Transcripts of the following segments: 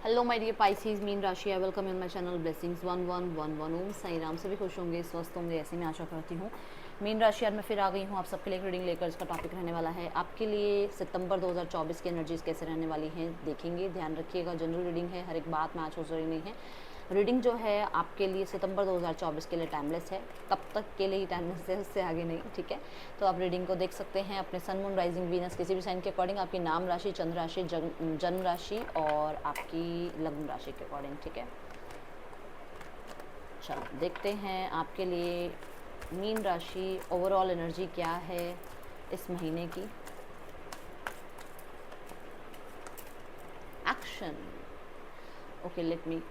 Hello my dear Pisces मीन राशि, I welcome in my channel blessings 1111 Om Sai Ram. सभी खुश होंगे, स्वस्थ होंगे, ऐसी मैं आशा करती हूँ। मीन राशि आज मैं फिर आ गई हूँ आप सबके लिए रीडिंग लेकर। इसका टॉपिक रहने वाला है आपके लिए सितंबर 2024 की एनर्जीज कैसे रहने वाली हैं, देखेंगे। ध्यान रखिएगा, जनरल रीडिंग है, हर एक बात मैच हो रही नहीं है। रीडिंग जो है आपके लिए सितंबर 2024 के लिए टाइमलेस है, कब तक के लिए ही टाइमलेस है, उससे आगे नहीं, ठीक है। तो आप रीडिंग को देख सकते हैं अपने सन मून राइजिंग वीनस किसी भी साइन के अकॉर्डिंग, आपकी नाम राशि, चंद्र राशि, जन्म राशि और आपकी लग्न राशि के अकॉर्डिंग, ठीक है। चलो देखते हैं आपके लिए मीन राशि ओवरऑल एनर्जी क्या है इस महीने की। Action. Okay, let me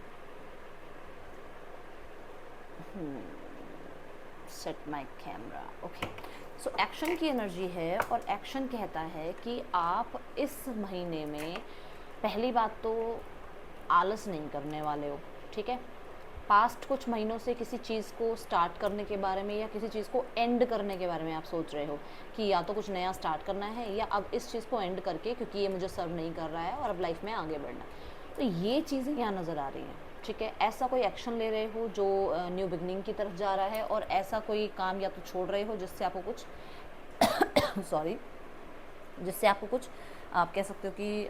set my camera. Okay, so action की एनर्जी है और एक्शन कहता है कि आप इस महीने में पहली बात तो आलस नहीं करने वाले हो, ठीक है। पास्ट कुछ महीनों से किसी चीज़ को स्टार्ट करने के बारे में या किसी चीज़ को एंड करने के बारे में आप सोच रहे हो कि या तो कुछ नया स्टार्ट करना है या अब इस चीज़ को एंड करके, क्योंकि ये मुझे सर्व नहीं कर रहा है और अब लाइफ में आगे बढ़ना है। तो ये चीज़ें यहाँ नज़र आ रही हैं, ठीक है। ऐसा कोई एक्शन ले रहे हो जो न्यू बिगनिंग की तरफ जा रहा है, और ऐसा कोई काम या तो छोड़ रहे हो जिससे आपको कुछ सॉरी जिससे आपको कुछ आप कह सकते हो कि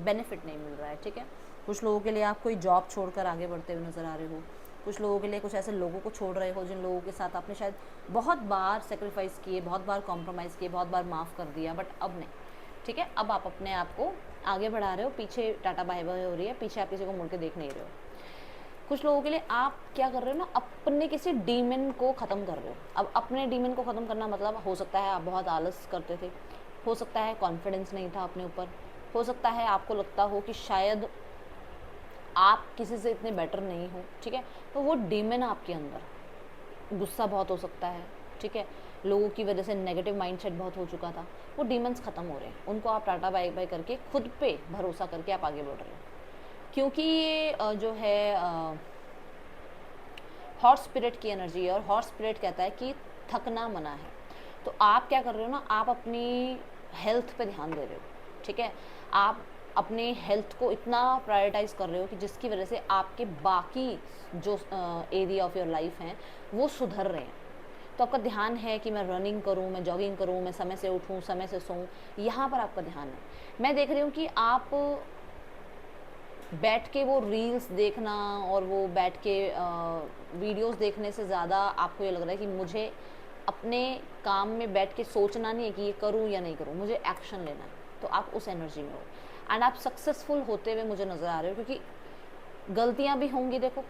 बेनिफिट नहीं मिल रहा है, ठीक है। कुछ लोगों के लिए आप कोई जॉब छोड़कर आगे बढ़ते हुए नज़र आ रहे हो। कुछ लोगों के लिए कुछ ऐसे लोगों को छोड़ रहे हो जिन लोगों के साथ आपने शायद बहुत बार सेक्रीफाइस किए, बहुत बार कॉम्प्रोमाइज़ किए, बहुत बार माफ़ कर दिया, बट अब नहीं, ठीक है। अब आप अपने आप को आगे बढ़ा रहे हो, पीछे टाटा बाय बाय हो रही है, पीछे आप किसी को मुड़ के देख नहीं रहे हो। कुछ लोगों के लिए आप क्या कर रहे हो ना, अपने किसी डीमन को ख़त्म कर रहे हो। अब अपने डीमन को ख़त्म करना मतलब हो सकता है आप बहुत आलस करते थे, हो सकता है कॉन्फिडेंस नहीं था अपने ऊपर, हो सकता है आपको लगता हो कि शायद आप किसी से इतने बेटर नहीं हो, ठीक है। तो वो डीमन आपके अंदर, गुस्सा बहुत हो सकता है, ठीक है। लोगों की वजह से नेगेटिव माइंडसेट बहुत हो चुका था, वो डीमंस ख़त्म हो रहे हैं। उनको आप टाटा बाय बाय करके खुद पे भरोसा करके आप आगे बढ़ रहे हो, क्योंकि ये जो है हॉर्स स्पिरिट की एनर्जी है और हॉर्स स्पिरिट कहता है कि थकना मना है। तो आप क्या कर रहे हो ना, आप अपनी हेल्थ पे ध्यान दे रहे हो, ठीक है। आप अपने हेल्थ को इतना प्रायोरिटाइज कर रहे हो कि जिसकी वजह से आपके बाकी जो एरिया ऑफ योर लाइफ हैं वो सुधर रहे हैं। तो आपका ध्यान है कि मैं रनिंग करूं, मैं जॉगिंग करूं, मैं समय से उठूं, समय से सोऊं, यहाँ पर आपका ध्यान है। मैं देख रही हूँ कि आप बैठ के वो रील्स देखना और वो बैठ के वीडियोस देखने से ज़्यादा आपको ये लग रहा है कि मुझे अपने काम में बैठ के सोचना नहीं है कि ये करूँ या नहीं करूँ, मुझे एक्शन लेना है। तो आप उस एनर्जी में हो एंड आप सक्सेसफुल होते हुए मुझे नज़र आ रहे हो, क्योंकि गलतियाँ भी होंगी, देखो,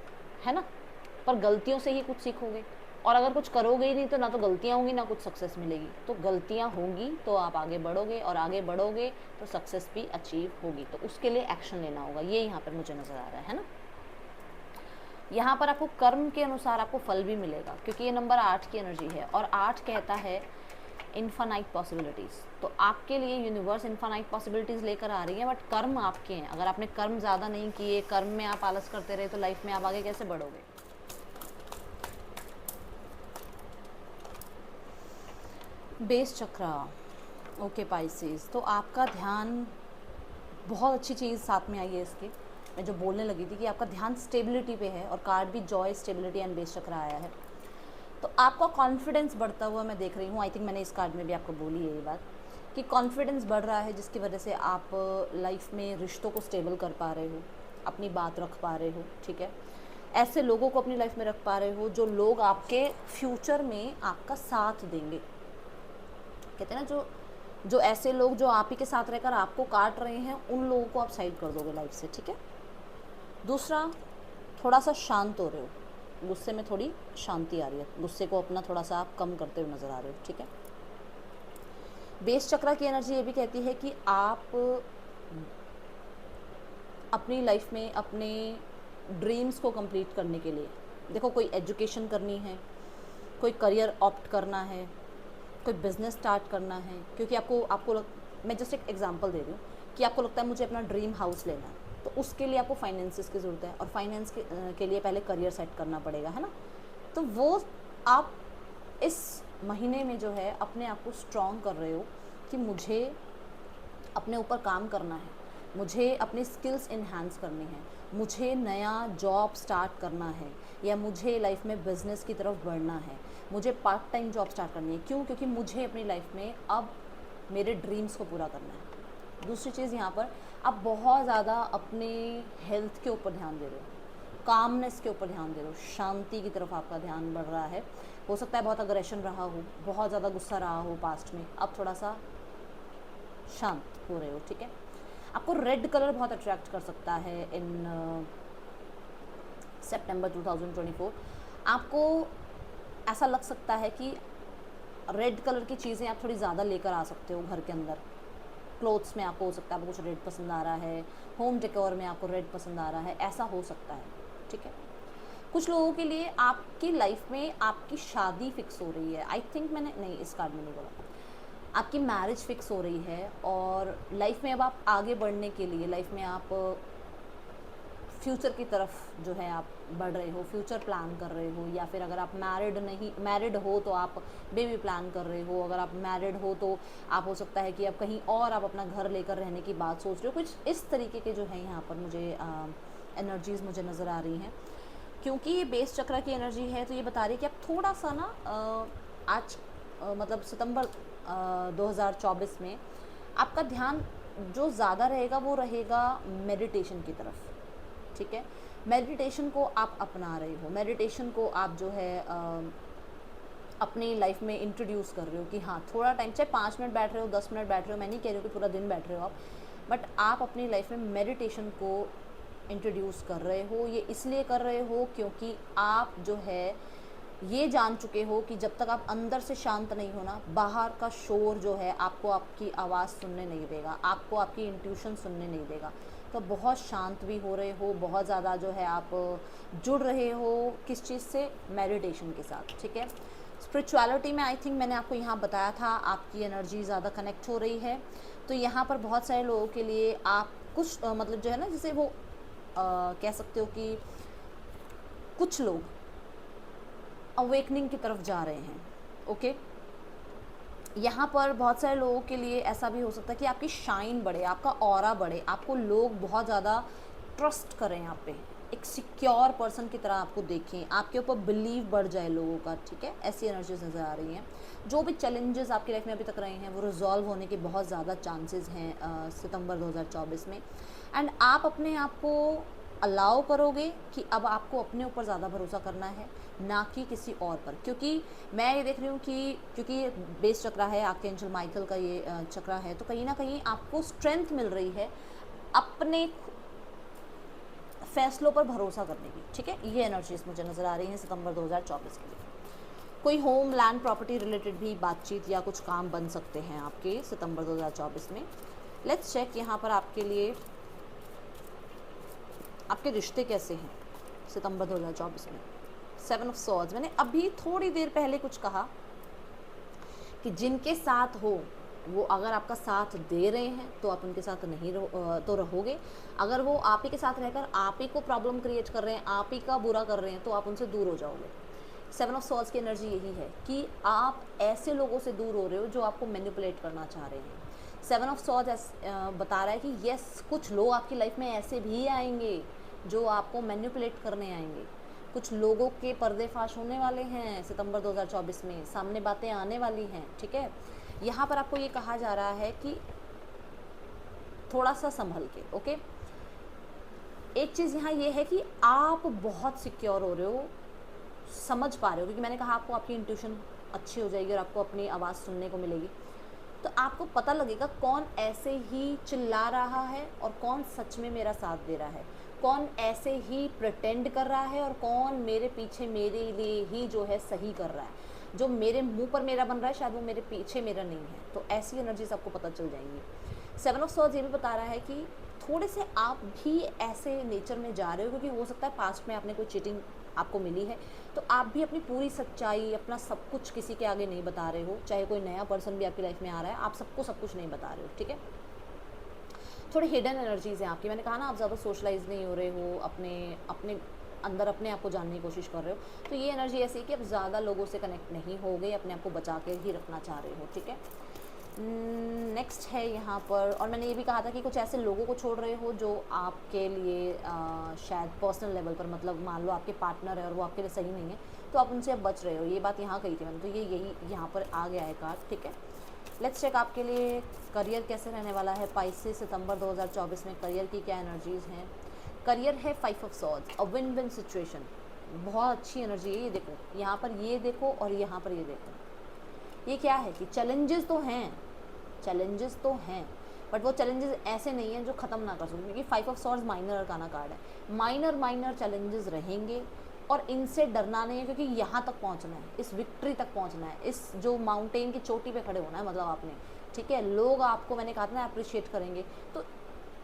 है ना। पर गलतियों से ही कुछ सीखोगे, और अगर कुछ करोगे ही नहीं तो ना तो गलतियाँ होंगी ना कुछ सक्सेस मिलेगी। तो गलतियाँ होंगी तो आप आगे बढ़ोगे, और आगे बढ़ोगे तो सक्सेस भी अचीव होगी। तो उसके लिए एक्शन लेना होगा, ये यहाँ पर मुझे नज़र आ रहा है ना। यहाँ पर आपको कर्म के अनुसार आपको फल भी मिलेगा, क्योंकि ये नंबर 8 की एनर्जी है और 8 कहता है इन्फानाइट पॉसिबिलिटीज़। तो आपके लिए यूनिवर्स इन्फानाइट पॉसिबिलिटीज़ लेकर आ रही है, बट कर्म आपके हैं। अगर आपने कर्म ज़्यादा नहीं किए, कर्म में आप आलस करते रहे, तो लाइफ में आप आगे कैसे बढ़ोगे। बेस चक्रा। ओके पाइसेस, तो आपका ध्यान, बहुत अच्छी चीज़ साथ में आई है इसके, मैं जो बोलने लगी थी कि आपका ध्यान स्टेबिलिटी पे है, और कार्ड भी जॉय, स्टेबिलिटी एंड बेस चक्रा आया है। तो आपका कॉन्फिडेंस बढ़ता हुआ मैं देख रही हूँ। आई थिंक मैंने इस कार्ड में भी आपको बोली है ये बात कि कॉन्फिडेंस बढ़ रहा है, जिसकी वजह से आप लाइफ में रिश्तों को स्टेबल कर पा रहे हो, अपनी बात रख पा रहे हो, ठीक है। ऐसे लोगों को अपनी लाइफ में रख पा रहे हो जो लोग आपके फ्यूचर में आपका साथ देंगे। कहते हैं ना, जो ऐसे लोग जो आप ही के साथ रहकर आपको काट रहे हैं, उन लोगों को आप साइड कर दोगे लाइफ से, ठीक है। दूसरा, थोड़ा सा शांत हो रहे हो, गुस्से में थोड़ी शांति आ रही है, गुस्से को अपना थोड़ा सा आप कम करते हुए नज़र आ रहे हो, ठीक है। बेस चक्रा की एनर्जी ये भी कहती है कि आप अपनी लाइफ में अपने ड्रीम्स को कंप्लीट करने के लिए, देखो, कोई एजुकेशन करनी है, कोई करियर ऑप्ट करना है, कोई बिज़नेस स्टार्ट करना है, क्योंकि मैं जस्ट एक एग्जांपल दे रही हूँ कि आपको लगता है मुझे अपना ड्रीम हाउस लेना है, तो उसके लिए आपको फाइनेंसिस की ज़रूरत है, और फाइनेंस के लिए पहले करियर सेट करना पड़ेगा, है ना। तो वो आप इस महीने में जो है अपने आप को स्ट्रॉन्ग कर रहे हो कि मुझे अपने ऊपर काम करना है, मुझे अपनी स्किल्स इन्हांस करनी है, मुझे नया जॉब स्टार्ट करना है, या मुझे लाइफ में बिज़नेस की तरफ बढ़ना है, मुझे पार्ट टाइम जॉब स्टार्ट करनी है। क्यों? क्योंकि मुझे अपनी लाइफ में अब मेरे ड्रीम्स को पूरा करना है। दूसरी चीज़ यहाँ पर, आप बहुत ज़्यादा अपने हेल्थ के ऊपर ध्यान दे रहे हो, कामनेस के ऊपर ध्यान दे रहे हो, शांति की तरफ आपका ध्यान बढ़ रहा है। हो सकता है बहुत अग्रेशन रहा हो, बहुत ज़्यादा गुस्सा रहा हो पास्ट में, अब थोड़ा सा शांत हो रहे हो, ठीक है। आपको रेड कलर बहुत अट्रैक्ट कर सकता है इन सितंबर 2024। आपको ऐसा लग सकता है कि रेड कलर की चीज़ें आप थोड़ी ज़्यादा लेकर आ सकते हो घर के अंदर। क्लोथ्स में आपको हो सकता है आपको कुछ रेड पसंद आ रहा है, होम डेकोर में आपको रेड पसंद आ रहा है, ऐसा हो सकता है, ठीक है। कुछ लोगों के लिए आपकी लाइफ में आपकी शादी फिक्स हो रही है। आई थिंक मैंने नहीं, इस कार्ड में नहीं बोला, आपकी मैरिज फिक्स हो रही है और लाइफ में अब आप आगे बढ़ने के लिए, लाइफ में आप फ्यूचर की तरफ जो है आप बढ़ रहे हो, फ्यूचर प्लान कर रहे हो, या फिर अगर आप मैरिड हो तो आप बेबी प्लान कर रहे हो, अगर आप मैरिड हो तो आप हो सकता है कि आप कहीं और आप अपना घर लेकर रहने की बात सोच रहे हो। कुछ इस तरीके के जो है यहाँ पर मुझे एनर्जीज़ मुझे नज़र आ रही हैं। क्योंकि ये बेस चक्र की एनर्जी है तो ये बता रही है कि आप थोड़ा सा ना आज मतलब सितंबर 2024 में आपका ध्यान जो ज़्यादा रहेगा वो रहेगा मेडिटेशन की तरफ, ठीक है। मेडिटेशन को आप अपना रहे हो, मेडिटेशन को आप जो है अपनी लाइफ में इंट्रोड्यूस कर रहे हो कि हाँ थोड़ा टाइम, चाहे 5 मिनट बैठ रहे हो, 10 मिनट बैठ रहे हो, मैं नहीं कह रही हूँ कि पूरा दिन बैठ रहे हो आप, बट आप अपनी लाइफ में मेडिटेशन को इंट्रोड्यूस कर रहे हो। ये इसलिए कर रहे हो क्योंकि आप जो है ये जान चुके हो कि जब तक आप अंदर से शांत नहीं होना, बाहर का शोर जो है आपको आपकी आवाज़ सुनने नहीं देगा, आपको आपकी इंट्यूशन सुनने नहीं देगा। तो बहुत शांत भी हो रहे हो, बहुत ज़्यादा जो है आप जुड़ रहे हो किस चीज़ से, मेडिटेशन के साथ, ठीक है। स्पिरिचुअलिटी में आई थिंक मैंने आपको यहाँ बताया था आपकी एनर्जी ज़्यादा कनेक्ट हो रही है। तो यहाँ पर बहुत सारे लोगों के लिए आप कुछ मतलब जो है ना, जैसे वो कह सकते हो कि कुछ लोग अवेकनिंग की तरफ जा रहे हैं, ओके। यहाँ पर बहुत सारे लोगों के लिए ऐसा भी हो सकता है कि आपकी शाइन बढ़े, आपका ऑरा बढ़े, आपको लोग बहुत ज़्यादा ट्रस्ट करें आप पे, एक सिक्योर पर्सन की तरह आपको देखें, आपके ऊपर बिलीव बढ़ जाए लोगों का, ठीक है। ऐसी एनर्जीज नज़र आ रही हैं। जो भी चैलेंजेस आपकी लाइफ में अभी तक रहे हैं वो रिजॉल्व होने के बहुत ज़्यादा चांसेस हैं सितंबर 2024 में। एंड आप अपने आप को अलाउ करोगे कि अब आपको अपने ऊपर ज़्यादा भरोसा करना है, ना कि किसी और पर। क्योंकि मैं ये देख रही हूँ कि क्योंकि ये बेस चक्रा है, आर्कएंजल माइकल का ये चक्रा है, तो कहीं ना कहीं आपको स्ट्रेंथ मिल रही है अपने फैसलों पर भरोसा करने की, ठीक है। ये एनर्जीज मुझे नज़र आ रही हैं सितंबर 2024 के लिए। कोई होम लैंड प्रॉपर्टी रिलेटेड भी बातचीत या कुछ काम बन सकते हैं आपके सितंबर 2024 में। लेट्स चेक यहाँ पर आपके लिए आपके रिश्ते कैसे हैं सितंबर 2024 में। 7 ऑफ सॉर्ड्स, मैंने अभी थोड़ी देर पहले कुछ कहा कि जिनके साथ हो वो अगर आपका साथ दे रहे हैं तो आप उनके साथ नहीं तो रहोगे। अगर वो आप ही के साथ रहकर आप ही को प्रॉब्लम क्रिएट कर रहे हैं, आप ही का बुरा कर रहे हैं, तो आप उनसे दूर हो जाओगे। 7 ऑफ सॉर्ड्स की एनर्जी यही है कि आप ऐसे लोगों से दूर हो रहे हो जो आपको मैनिपुलेट करना चाह रहे हैं। 7 ऑफ सॉर्ड्स बता रहा है कि यस, कुछ लोग आपकी लाइफ में ऐसे भी आएंगे जो आपको मैनिपुलेट करने आएंगे। कुछ लोगों के पर्देफाश होने वाले हैं सितंबर 2024 में, सामने बातें आने वाली हैं, ठीक है। यहाँ पर आपको ये कहा जा रहा है कि थोड़ा सा संभल के, ओके। एक चीज़ यहाँ ये है कि आप बहुत सिक्योर हो रहे हो, समझ पा रहे हो, क्योंकि मैंने कहा आपको आपकी इंट्यूशन अच्छी हो जाएगी और आपको अपनी आवाज़ सुनने को मिलेगी। तो आपको पता लगेगा कौन ऐसे ही चिल्ला रहा है और कौन सच में मेरा साथ दे रहा है, कौन ऐसे ही प्रिटेंड कर रहा है और कौन मेरे पीछे मेरे लिए ही जो है सही कर रहा है। जो मेरे मुंह पर मेरा बन रहा है शायद वो मेरे पीछे मेरा नहीं है। तो ऐसी एनर्जीज आपको पता चल जाएंगी। 7 ऑफ सॉर्ड्स ये भी बता रहा है कि थोड़े से आप भी ऐसे नेचर में जा रहे हो, क्योंकि हो सकता है पास्ट में आपने कोई चीटिंग आपको मिली है, तो आप भी अपनी पूरी सच्चाई, अपना सब कुछ किसी के आगे नहीं बता रहे हो। चाहे कोई नया पर्सन भी आपकी लाइफ में आ रहा है, आप सबको सब कुछ नहीं बता रहे हो, ठीक है। थोड़ी हिडन एनर्जीज़ हैं आपकी। मैंने कहा ना आप ज़्यादा सोशलाइज नहीं हो रहे हो, अपने अंदर अपने आप को जानने की कोशिश कर रहे हो। तो ये एनर्जी ऐसी है कि आप ज़्यादा लोगों से कनेक्ट नहीं हो गए, अपने आप को बचा के ही रखना चाह रहे हो, ठीक है। नेक्स्ट है यहाँ पर, और मैंने ये भी कहा था कि कुछ ऐसे लोगों को छोड़ रहे हो जो आपके लिए शायद पर्सनल लेवल पर, मतलब मान लो आपके पार्टनर है और वो आपके लिए सही नहीं है, तो आप उनसे अब बच रहे हो। ये बात यहाँ कही थी मैंने, तो ये यही यहाँ पर आ गया है कार्ड, ठीक है। लेट्स चेक आपके लिए करियर कैसे रहने वाला है। पाइसेस, सितंबर 2024 में करियर की क्या एनर्जीज़ हैं। करियर है 5 of swords, a win win situation, बहुत अच्छी एनर्जी है। ये देखो यहाँ पर, ये देखो और यहाँ पर ये देखो, ये क्या है कि चैलेंजेस तो हैं, चैलेंजेस तो हैं, बट वो चैलेंजेस ऐसे नहीं हैं जो ख़त्म ना कर सकूँ, क्योंकि 5 of swords minor arcana card है। माइनर चैलेंजेस रहेंगे और इनसे डरना नहीं है, क्योंकि यहाँ तक पहुँचना है, इस विक्ट्री तक पहुँचना है, इस जो माउंटेन की चोटी पे खड़े होना है मतलब आपने, ठीक है। लोग आपको, मैंने कहा था ना, अप्रिशिएट करेंगे। तो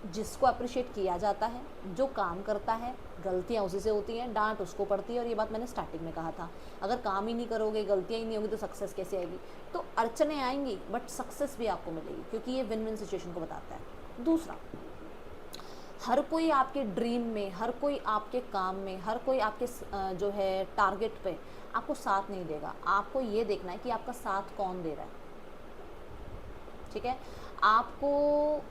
जिसको अप्रिशिएट किया जाता है, जो काम करता है, गलतियाँ उसी से होती हैं, डांट उसको पड़ती है। और ये बात मैंने स्टार्टिंग में कहा था, अगर काम ही नहीं करोगे, गलतियाँ ही नहीं होगी, तो सक्सेस कैसे आएगी। तो अड़चने आएंगी बट सक्सेस भी आपको मिलेगी, क्योंकि ये विन विन सिचुएशन को बताता है। दूसरा, हर कोई आपके ड्रीम में, हर कोई आपके काम में, हर कोई आपके जो है टारगेट पे आपको साथ नहीं देगा। आपको ये देखना है कि आपका साथ कौन दे रहा है, ठीक है। आपको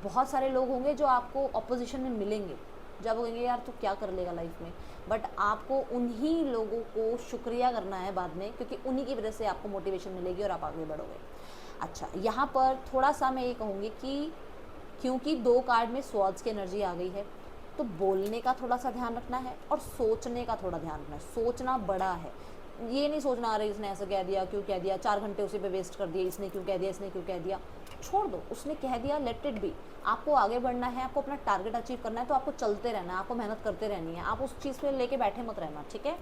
बहुत सारे लोग होंगे जो आपको अपोजिशन में मिलेंगे, जब वो कहेंगे यार तू क्या कर लेगा लाइफ में, बट आपको उन्हीं लोगों को शुक्रिया करना है बाद में, क्योंकि उन्हीं की वजह से आपको मोटिवेशन मिलेगी और आप आगे बढ़ोगे। अच्छा, यहाँ पर थोड़ा सा मैं ये कहूँगी कि क्योंकि 2 कार्ड में स्वॉर्ड्स की एनर्जी आ गई है, तो बोलने का थोड़ा सा ध्यान रखना है और सोचने का थोड़ा ध्यान रखना है। सोचना बड़ा है, ये नहीं सोचना अरे इसने ऐसा कह दिया, क्यों कह दिया, 4 घंटे उसी पे वेस्ट कर दिए, इसने क्यों कह दिया, इसने क्यों कह दिया। छोड़ दो, उसने कह दिया, लेट इट बी। आपको आगे बढ़ना है, आपको अपना टारगेट अचीव करना है, तो आपको चलते रहना है, आपको मेहनत करते रहनी है, आप उस चीज़ पे लेके बैठे मत रहना, ठीक है।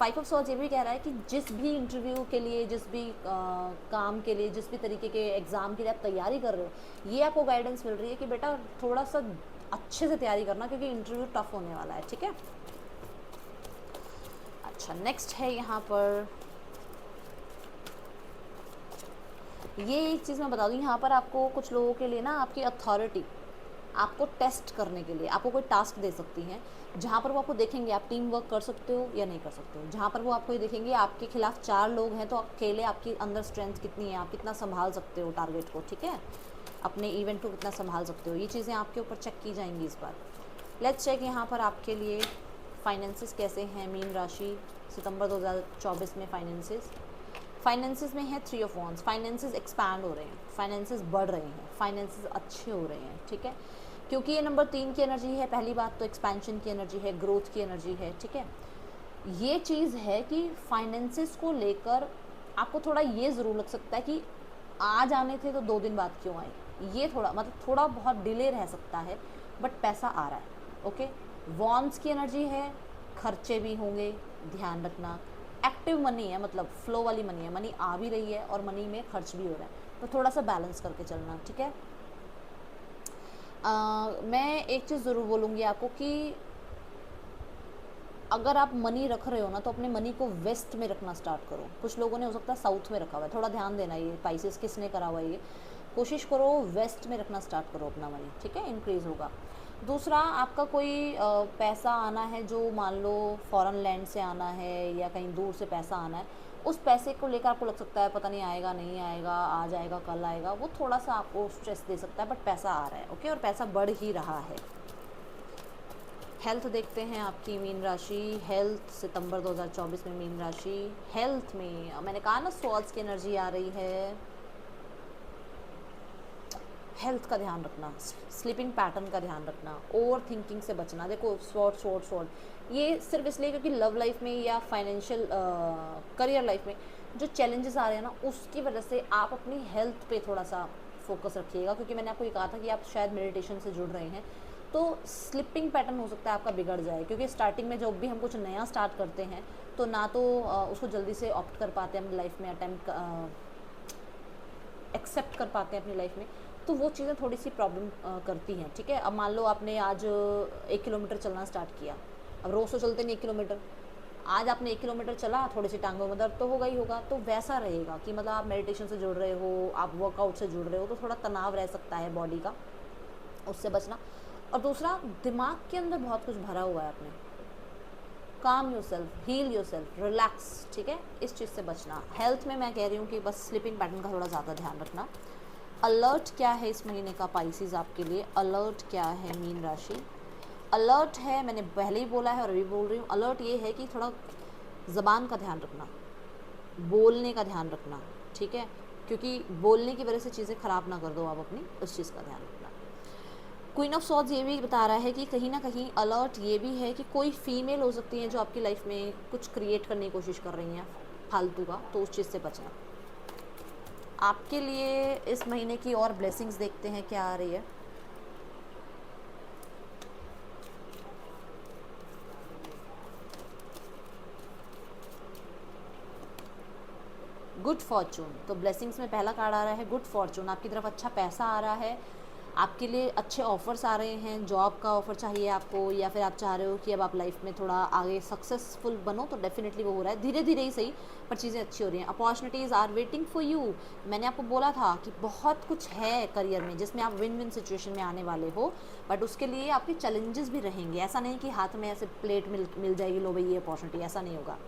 5 ऑफ सॉर्ड्स ये भी कह रहा है कि जिस भी इंटरव्यू के लिए, जिस भी काम के लिए, जिस भी तरीके के एग्ज़ाम के लिए आप तैयारी कर रहे हो, ये आपको गाइडेंस मिल रही है कि बेटा थोड़ा सा अच्छे से तैयारी करना, क्योंकि इंटरव्यू टफ होने वाला है, ठीक है। अच्छा, नेक्स्ट है यहाँ पर, ये एक चीज़ मैं बता दूँ, यहाँ पर आपको कुछ लोगों के लिए ना आपकी अथॉरिटी आपको टेस्ट करने के लिए आपको कोई टास्क दे सकती हैं, जहाँ पर वो आपको देखेंगे आप टीम वर्क कर सकते हो या नहीं कर सकते हो। जहाँ पर वो आपको ये देखेंगे आपके खिलाफ 4 लोग हैं, तो अकेले आपकी अंदर स्ट्रेंथ कितनी है, आप कितना संभाल सकते हो टारगेट को, ठीक है, अपने इवेंट को कितना संभाल सकते हो। ये चीज़ें आपके ऊपर चेक की जाएंगी इस बार। लेट्स चेक यहाँ पर आपके लिए फाइनेंसिस कैसे हैं। मीन राशि, सितंबर 2024 में फाइनेंसिस में है 3 ऑफ वॉन्ड्स। फाइनेंसिस एक्सपैंड हो रहे हैं, फाइनेंसिस बढ़ रहे हैं, फाइनेंसिस अच्छे हो रहे हैं, ठीक है, क्योंकि ये नंबर 3 की एनर्जी है। पहली बात तो एक्सपेंशन की एनर्जी है, ग्रोथ की एनर्जी है, ठीक है। ये चीज़ है कि फाइनेंसिस को लेकर आपको थोड़ा ये ज़रूर लग सकता है कि आज आने थे तो 2 दिन बाद क्यों आए, ये थोड़ा मतलब थोड़ा बहुत डिले रह सकता है, बट पैसा आ रहा है, ओके। वॉन्ड्स की एनर्जी है, खर्चे भी होंगे, ध्यान रखना। एक्टिव मनी है, मतलब फ्लो वाली मनी है, मनी आ भी रही है और मनी में खर्च भी हो रहा है, तो थोड़ा सा बैलेंस करके चलना, ठीक है। मैं एक चीज़ ज़रूर बोलूँगी आपको कि अगर आप मनी रख रहे हो ना, तो अपने मनी को वेस्ट में रखना स्टार्ट करो। कुछ लोगों ने हो सकता है साउथ में रखा हुआ है, थोड़ा ध्यान देना, ये पाइसेस किसने करा हुआ है, ये कोशिश करो वेस्ट में रखना स्टार्ट करो अपना मनी, ठीक है, इंक्रीज़ होगा। दूसरा, आपका कोई पैसा आना है, जो मान लो फॉरेन लैंड से आना है या कहीं दूर से पैसा आना है, उस पैसे को लेकर आपको लग सकता है पता नहीं आएगा नहीं आएगा, आ जाएगा कल आएगा, वो थोड़ा सा आपको स्ट्रेस दे सकता है, बट पैसा आ रहा है, ओके, और पैसा बढ़ ही रहा है। हेल्थ देखते हैं आपकी मीन राशि। हेल्थ, सितंबर 2024 में मीन राशि। हेल्थ में मैंने कहा ना स्वॉर्ड्स की एनर्जी आ रही है। हेल्थ का ध्यान रखना, स्लीपिंग पैटर्न का ध्यान रखना, ओवर थिंकिंग से बचना। देखो स्वॉर्ड ये सिर्फ इसलिए क्योंकि लव लाइफ में या फाइनेंशियल करियर लाइफ में जो चैलेंजेस आ रहे हैं ना, उसकी वजह से आप अपनी हेल्थ पे थोड़ा सा फोकस रखिएगा, क्योंकि मैंने आपको ये कहा था कि आप शायद मेडिटेशन से जुड़ रहे हैं, तो स्लिपिंग पैटर्न हो सकता है आपका बिगड़ जाए, क्योंकि स्टार्टिंग में जब भी हम कुछ नया स्टार्ट करते हैं तो ना तो उसको जल्दी से ऑप्ट कर पाते हैं अपनी लाइफ में, अटेम्प्ट एक्सेप्ट कर पाते हैं अपनी लाइफ में, तो वो चीज़ें थोड़ी सी प्रॉब्लम करती हैं, ठीक है। अब मान लो आपने आज 1 किलोमीटर चलना स्टार्ट किया, अब रोज़ तो चलते नहीं 1 किलोमीटर, आज आपने 1 किलोमीटर चला, थोड़ी सी टांगों में दर्द तो होगा ही होगा, तो वैसा रहेगा कि मतलब आप मेडिटेशन से जुड़ रहे हो, आप वर्कआउट से जुड़ रहे हो, तो थोड़ा तनाव रह सकता है बॉडी का, उससे बचना। और दूसरा, दिमाग के अंदर बहुत कुछ भरा हुआ है अपने, calm yourself, heal yourself, relax, ठीक है, इस चीज़ से बचना। हेल्थ में मैं कह रही हूँ कि बस स्लीपिंग पैटर्न का थोड़ा ज़्यादा ध्यान रखना। अलर्ट क्या है इस महीने का पाइसेस आपके लिए? अलर्ट क्या है मीन राशि? अलर्ट है, मैंने पहले ही बोला है और अभी बोल रही हूँ, अलर्ट ये है कि थोड़ा ज़बान का ध्यान रखना, बोलने का ध्यान रखना, ठीक है, क्योंकि बोलने की वजह से चीज़ें ख़राब ना कर दो आप अपनी, उस चीज़ का ध्यान रखना। क्वीन ऑफ सॉर्ड्स ये भी बता रहा है कि कहीं ना कहीं अलर्ट ये भी है कि कोई फीमेल हो सकती है जो आपकी लाइफ में कुछ क्रिएट करने की कोशिश कर रही हैं फालतू का, तो उस चीज़ से बचना। आपके लिए इस महीने की और ब्लेसिंग्स देखते हैं क्या आ रही है। गुड फॉर्चून, तो ब्लेसिंग्स में पहला कार्ड आ रहा है गुड फॉर्चून। आपकी तरफ अच्छा पैसा आ रहा है, आपके लिए अच्छे ऑफ़र्स आ रहे हैं, जॉब का ऑफ़र चाहिए आपको, या फिर आप चाह रहे हो कि अब आप लाइफ में थोड़ा आगे सक्सेसफुल बनो, तो डेफिनेटली वो हो रहा है, धीरे धीरे ही सही पर चीज़ें अच्छी हो रही हैं। Opportunities are waiting for you. मैंने आपको बोला था कि बहुत कुछ है करियर में जिसमें आप विन विन सिचुएशन में आने वाले हो, बट उसके लिए आपके चैलेंजेस भी रहेंगे। ऐसा नहीं कि हाथ में ऐसे प्लेट मिल जाएगी, लो भाई ये अपॉर्चुनिटी, ऐसा नहीं होगा।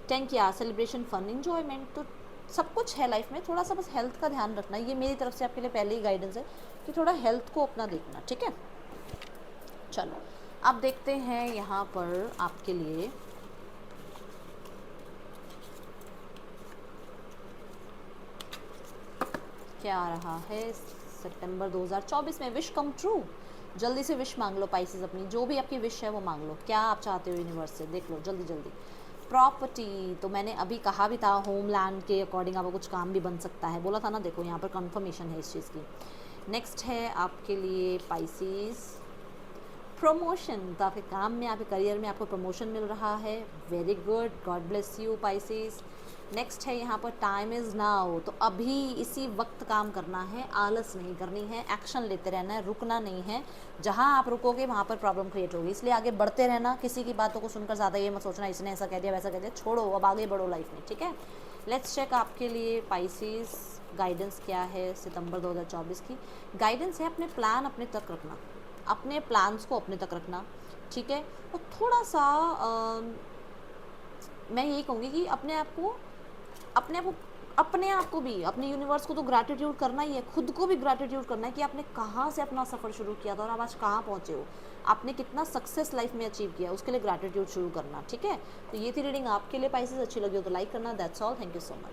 10 क्या, सेलिब्रेशन, फन, इंजॉयमेंट, तो सब कुछ है लाइफ में, थोड़ा सा बस हेल्थ का ध्यान रखना। ये मेरी तरफ से आपके लिए पहले ही गाइडेंस है कि थोड़ा हेल्थ को अपना देखना, ठीक है। चलो अब देखते हैं यहाँ पर आपके लिए क्या आ रहा है सितंबर 2024 में। विश कम ट्रू, जल्दी से विश मांग लो पाइसेस, अपनी जो भी आपकी विश है वो मांग लो, क्या आप चाहते हो यूनिवर्स से, देख लो जल्दी जल्दी। प्रॉपर्टी, तो मैंने अभी कहा भी था होमलैंड के अकॉर्डिंग आपका कुछ काम भी बन सकता है, बोला था ना, देखो यहाँ पर कंफर्मेशन है इस चीज़ की। नेक्स्ट है आपके लिए पाइसेस प्रमोशन, तो आपके काम में, आपके करियर में आपको प्रमोशन मिल रहा है, very good, God bless you Pisces. Next है यहाँ पर टाइम इज़ नाउ, तो अभी इसी वक्त काम करना है, आलस नहीं करनी है, एक्शन लेते रहना है, रुकना नहीं है। जहाँ आप रुकोगे वहाँ पर प्रॉब्लम क्रिएट होगी, इसलिए आगे बढ़ते रहना। किसी की बातों को सुनकर ज़्यादा ये मत सोचना इसने ऐसा कह दिया वैसा कह दिया, छोड़ो, अब आगे बढ़ो लाइफ में, ठीक है। लेट्स चेक आपके लिए पाइसेस गाइडेंस क्या है सितंबर 2024 की। गाइडेंस है अपने प्लान अपने तक रखना, अपने प्लान्स को अपने तक रखना, ठीक है। और थोड़ा सा मैं यही कहूँगी कि अपने आप को भी, अपने यूनिवर्स को तो ग्रैटिट्यूड करना ही है, खुद को भी ग्रैटिट्यूड करना है कि आपने कहाँ से अपना सफ़र शुरू किया था और आप आज कहाँ पहुँचे हो, आपने कितना सक्सेस लाइफ में अचीव किया, उसके लिए ग्रैटिट्यूड शुरू करना, ठीक है। तो ये थी रीडिंग आपके लिए पाइसेस, अच्छी लगी हो तो लाइक करना। That's all, thank you so much.